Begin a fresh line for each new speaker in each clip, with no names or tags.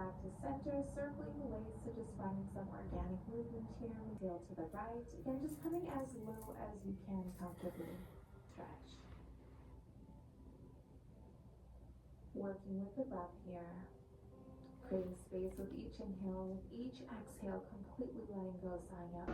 back to center, circling the waist, so just finding some organic movement here. Heel to the right. Again, just coming as low as you can comfortably. Stretch. Working with the breath here. Creating space with each inhale, with each exhale, completely letting go, sighing out.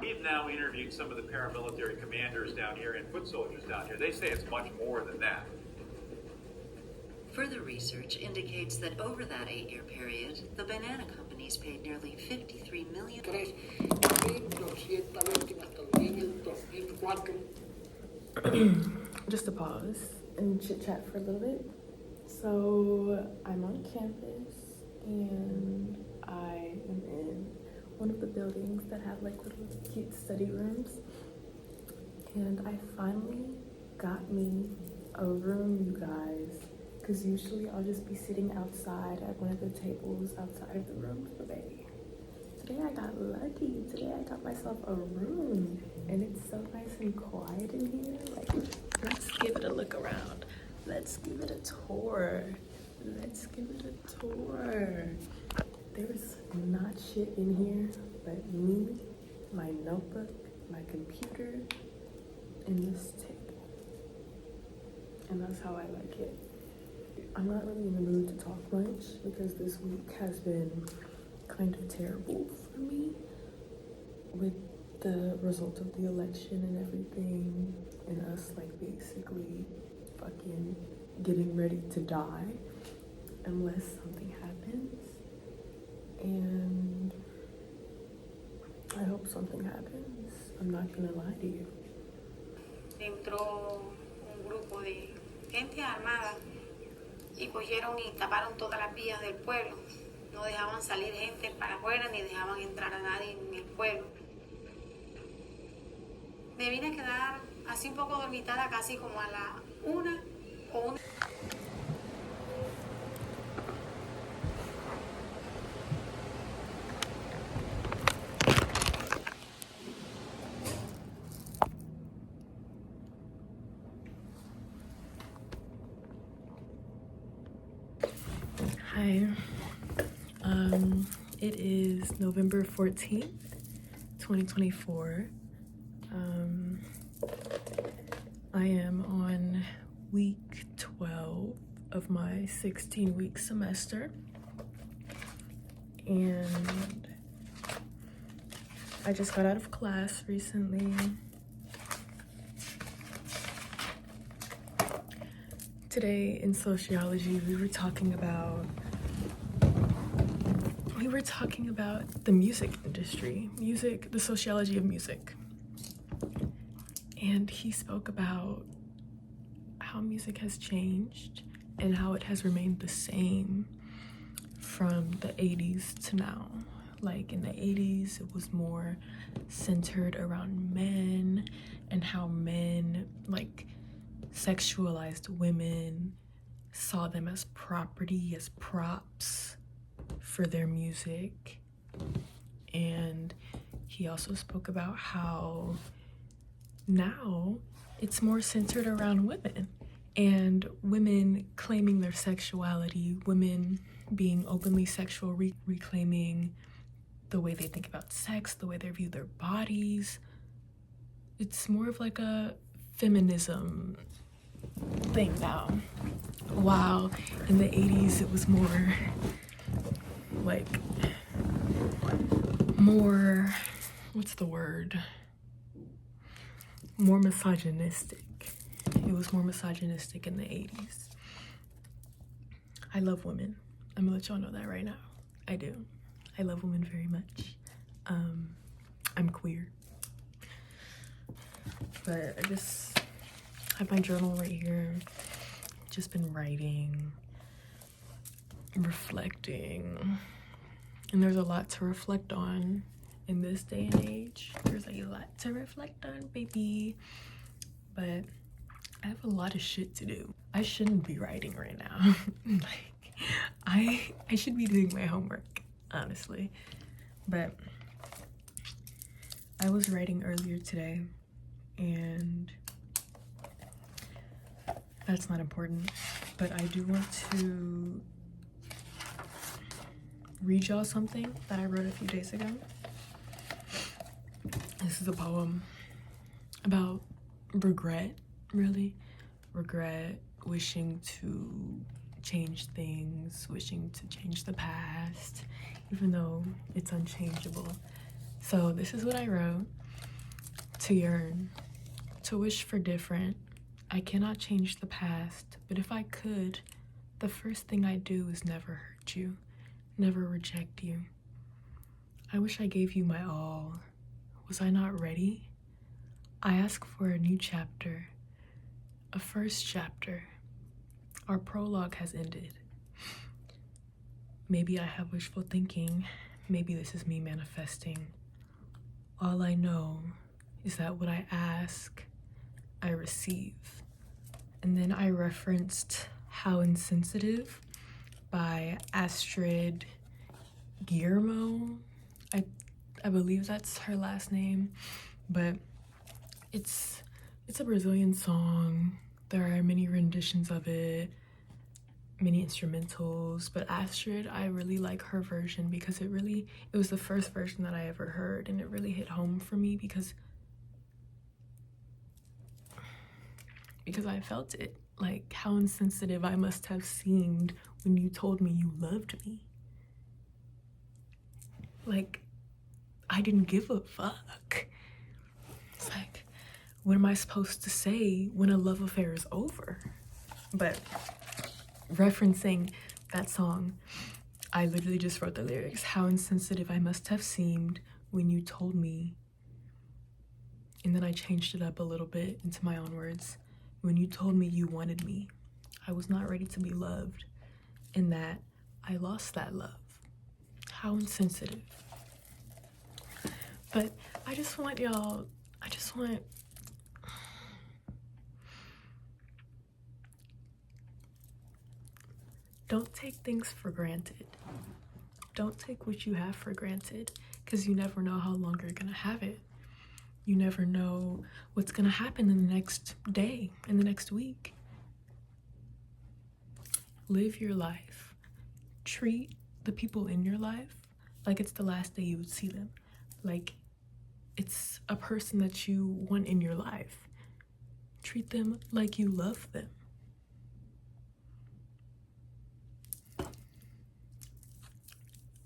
We've now interviewed some of the paramilitary commanders down here and foot soldiers down here. They say it's much more than that.
Further research indicates that over that 8-year period, the banana companies paid nearly $53 million.
Just to pause and chit chat for a little bit. So I'm on campus and I am in one of the buildings that have like little cute study rooms, and I finally got me a room, you guys, because usually I'll just be sitting outside at one of the tables outside of the rooms, but baby, today I got lucky. Today I got myself a room, and it's so nice and quiet in here. Like, let's give it a look around. Let's give it a tour. Let's give it a tour. There's not shit in here but me, my notebook, my computer, and this table. And that's how I like it. I'm not really in the mood to talk much because this week has been kind of terrible for me with the result of the election and everything, and us like basically fucking getting ready to die unless something happens. And I hope something happens. I'm not gonna lie to you.
Entró un grupo de gente armada y cogieron y taparon todas las vías del pueblo. No dejaban salir gente para afuera ni dejaban entrar a nadie en el pueblo. Me vine a quedar así un poco dormitada, casi como a la 1 o 1.
Hi. It is November 14th, 2024. I am on week 12 of my 16-week semester, and I just got out of class recently. Today in sociology, we were talking about the music industry, the sociology of music. And he spoke about how music has changed and how it has remained the same from the 80s to now. Like in the 80s, it was more centered around men and how men like sexualized women, saw them as property, as props for their music. And he also spoke about how now it's more centered around women and women claiming their sexuality, women being openly sexual, reclaiming the way they think about sex, the way they view their bodies. It's more of like a feminism thing now. While in the 80s it was more like more misogynistic. It was more misogynistic in the 80s. I love women. I'm gonna let y'all know that right now. I do. I love women very much. I'm queer. But I just have my journal right here. Just been writing, reflecting. And there's a lot to reflect on in this day and age. There's a lot to reflect on, baby. but I have a lot of shit to do. I shouldn't be writing right now. Like, I should be doing my homework, honestly. But I was writing earlier today, and that's not important, but I do want to read y'all something that I wrote a few days ago. This is a poem about regret, really. Regret, wishing to change things, wishing to change the past, even though it's unchangeable. So this is what I wrote. To yearn, to wish for different. I cannot change the past, but if I could, the first thing I'd do is never hurt you, never reject you. I wish I gave you my all. Was I not ready? I ask for a new chapter, a first chapter. Our prologue has ended. Maybe I have wishful thinking. Maybe this is me manifesting. All I know is that what I ask, I receive. And then I referenced How Insensitive by Astrid Guillermo. I believe that's her last name, but it's a Brazilian song. There are many renditions of it, many instrumentals, but Astrid, I really like her version because it was the first version that I ever heard, and it really hit home for me because I felt it. Like, how insensitive I must have seemed when you told me you loved me. Like, I didn't give a fuck. It's like, what am I supposed to say when a love affair is over? But referencing that song, I literally just wrote the lyrics. How insensitive I must have seemed when you told me. And then I changed it up a little bit into my own words. When you told me you wanted me, I was not ready to be loved, and that I lost that love. How insensitive. But I just want y'all, don't take things for granted. Don't take what you have for granted, because you never know how long you're gonna have it. You never know what's gonna happen in the next day, in the next week. Live your life. Treat the people in your life like it's the last day you would see them. Like it's a person that you want in your life. Treat them like you love them.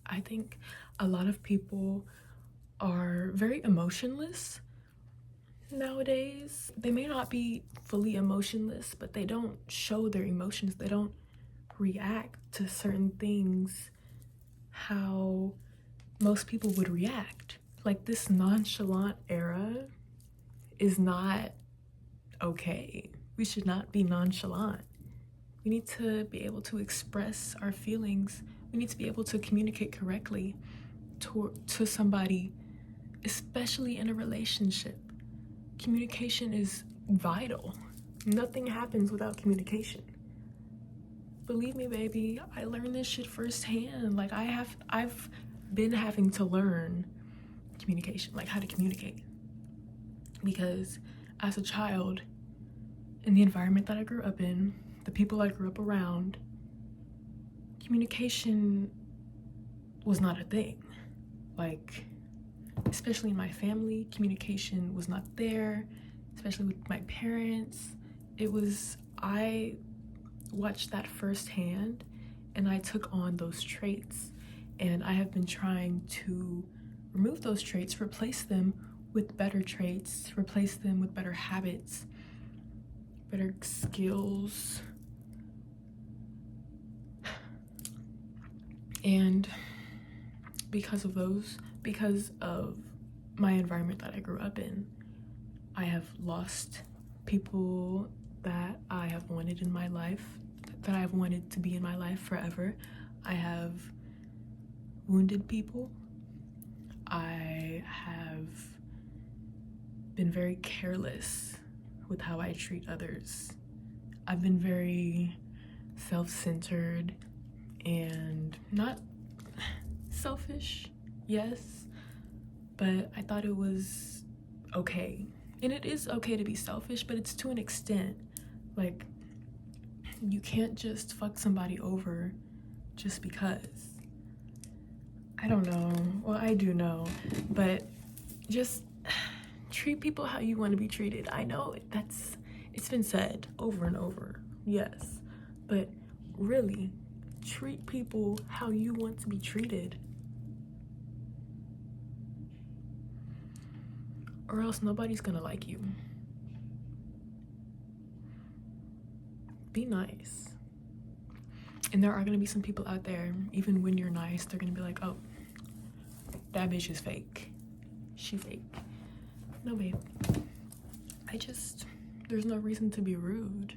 I think a lot of people are very emotionless nowadays. They may not be fully emotionless, but they don't show their emotions. They don't react to certain things how most people would react. Like, this nonchalant era is not okay. We should not be nonchalant. We need to be able to express our feelings. We need to be able to communicate correctly to somebody, especially in a relationship. Communication is vital. Nothing happens without communication. Believe me, baby, I learned this shit firsthand. Like, I've been having to learn communication, like how to communicate. Because as a child, in the environment that I grew up in, the people I grew up around, communication was not a thing. Like, especially in my family, communication was not there, especially with my parents. I watched that firsthand, and I took on those traits, and I have been trying to remove those traits, replace them with better traits, replace them with better habits, better skills. And because of my environment that I grew up in, I have lost people that I have wanted in my life, that I've wanted to be in my life forever. I have wounded people. I have been very careless with how I treat others. I've been very self-centered and not selfish, yes, but I thought it was okay. And it is okay to be selfish, but it's to an extent. Like, you can't just fuck somebody over just because. I don't know. Well, I do know, but just treat people how you want to be treated. I know it's been said over and over, yes, but really, treat people how you want to be treated. Or else nobody's gonna like you. Be nice. And there are gonna be some people out there, even when you're nice, they're gonna be like, oh, that bitch is fake. She fake. No, babe. There's no reason to be rude.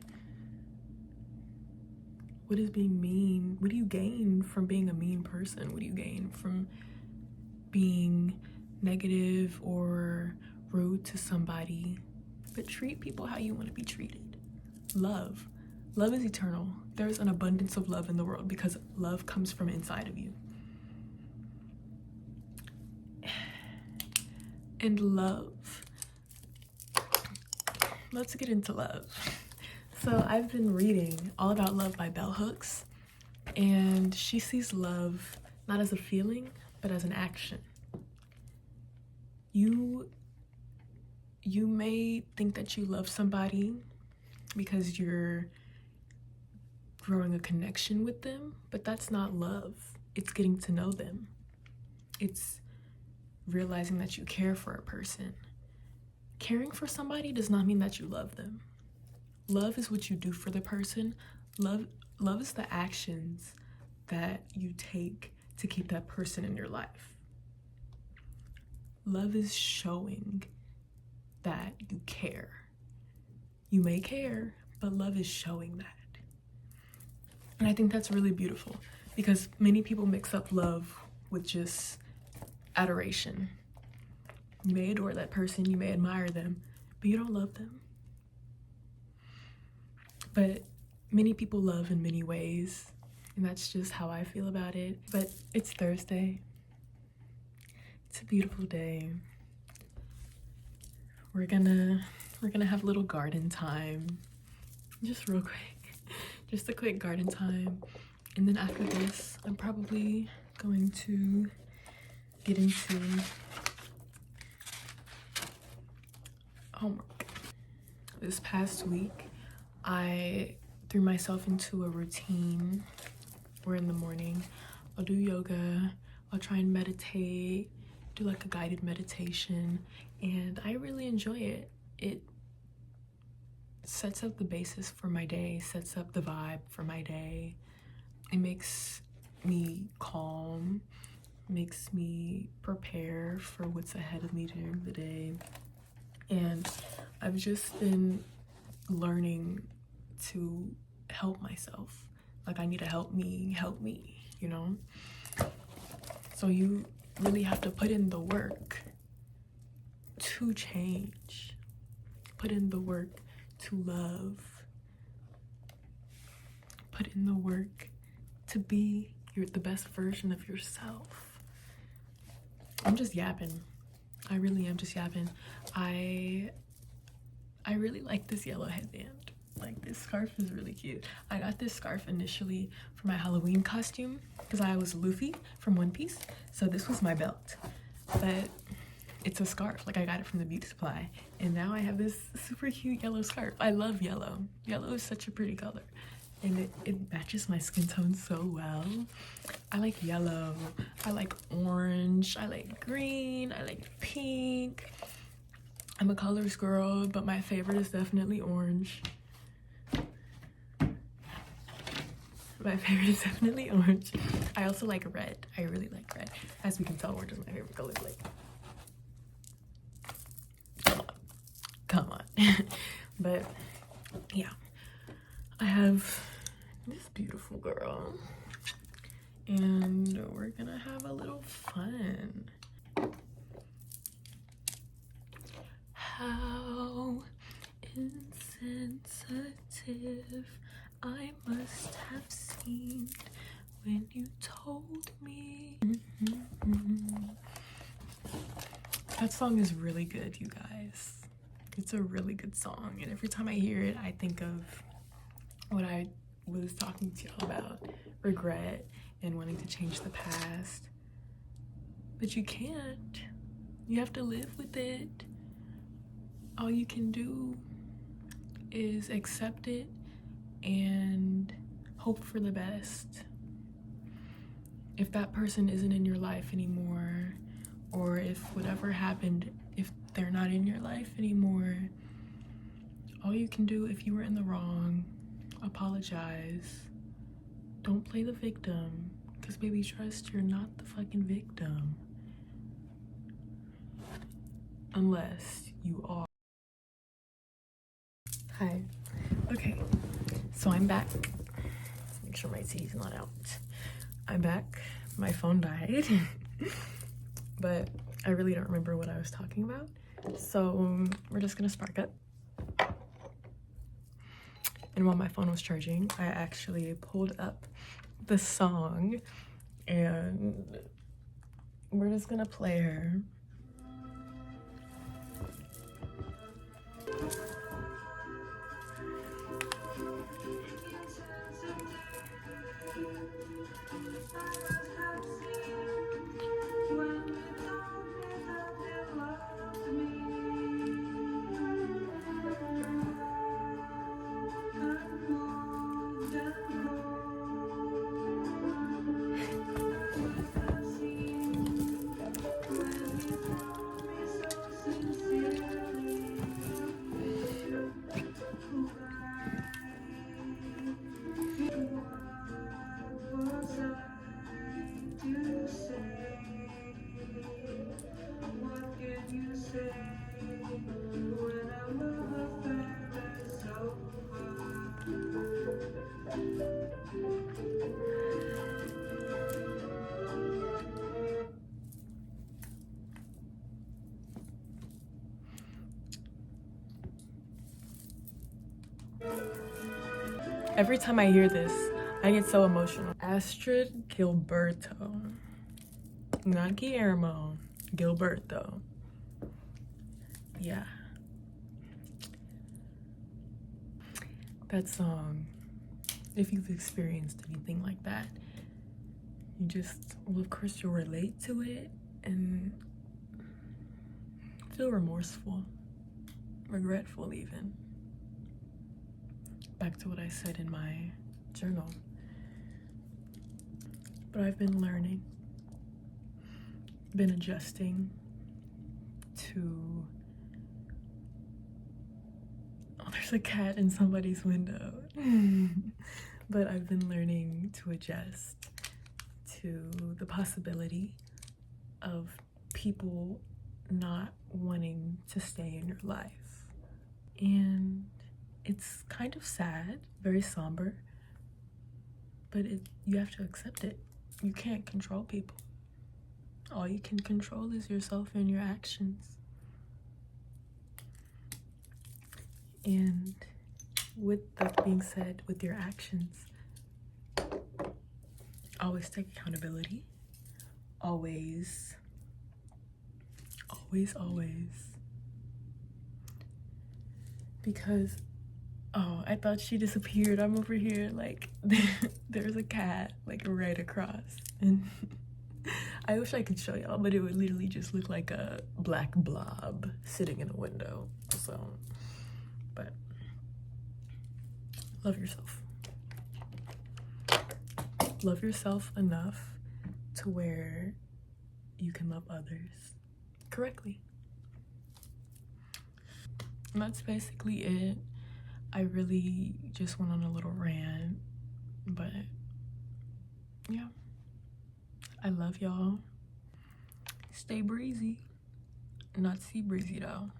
What is being mean? What do you gain from being a mean person? What do you gain from being negative or rude to somebody? But treat people how you want to be treated. Love. Love is eternal. There's an abundance of love in the world because love comes from inside of you. And love. Let's get into love. So I've been reading All About Love by Bell Hooks, and she sees love not as a feeling, but as an action. You may think that you love somebody because you're growing a connection with them, but that's not love. It's getting to know them. It's realizing that you care for a person. Caring for somebody does not mean that you love them. Love is what you do for the person. Love is the actions that you take to keep that person in your life. Love is showing that you care. You may care, but love is showing that. And I think that's really beautiful because many people mix up love with just adoration. You may adore that person, you may admire them, but you don't love them. But many people love in many ways, and that's just how I feel about it. But it's Thursday. It's a beautiful day. We're gonna have a little garden time. Just real quick. Just a quick garden time. And then after this, I'm probably going to get into homework. This past week, I threw myself into a routine where in the morning I'll do yoga, I'll try and meditate, do like a guided meditation, and I really enjoy it. It sets up the basis for my day, sets up the vibe for my day. It makes me calm, makes me prepare for what's ahead of me during the day. And I've just been learning to help myself. Like, I need to help me, you know? So you really have to put in the work to change. Put in the work to love. Put in the work to be the best version of yourself. I'm just yapping. I really am just yapping. I really like this yellow headband. Like, this scarf is really cute. I got this scarf initially for my Halloween costume because I was Luffy from One Piece. So this was my belt, but it's a scarf. Like, I got it from the beauty supply, and now I have this super cute yellow scarf. I love yellow. Yellow is such a pretty color, and it matches my skin tone so well. I like yellow, I like orange, I like green, I like pink. I'm a colors girl, but my favorite is definitely orange. My favorite is definitely orange. I also like red. I really like red. As we can tell, orange is my favorite color. Like, come on. But yeah, I have this beautiful girl, and we're gonna have a little fun. How motive I must have seen when you told me. That song is really good, you guys. It's a really good song, and every time I hear it, I think of what I was talking to y'all about, regret and wanting to change the past. But you can't. You have to live with it. All you can do is accept it and hope for the best. If that person isn't in your life anymore, or if whatever happened, if they're not in your life anymore, all you can do, if you were in the wrong, apologize. Don't play the victim, because baby, trust, you're not the fucking victim. Unless you are. Hi. Okay, so I'm back. Make sure my tea's not out. I'm back. My phone died. But I really don't remember what I was talking about. So we're just gonna spark up. And while my phone was charging, I actually pulled up the song and we're just gonna play her. Every time I hear this, I get so emotional. Astrid Gilberto. Not Guillermo. Gilberto. Yeah. That song, if you've experienced anything like that, you just, well, of course you'll relate to it and feel remorseful, regretful even. Back to what I said in my journal. But I've been learning, been adjusting to, oh, there's a cat in somebody's window. But I've been learning to adjust to the possibility of people not wanting to stay in your life. And it's kind of sad, very somber, but you have to accept it. You can't control people. All you can control is yourself and your actions. And with that being said, with your actions, always take accountability. Always. Because, oh, I thought she disappeared. I'm over here, like, there's a cat, like, right across. And I wish I could show y'all, but it would literally just look like a black blob sitting in a window. So, but love yourself. Love yourself enough to where you can love others correctly. And that's basically it. I really just went on a little rant, but yeah. I love y'all. Stay breezy. Not sea breezy though.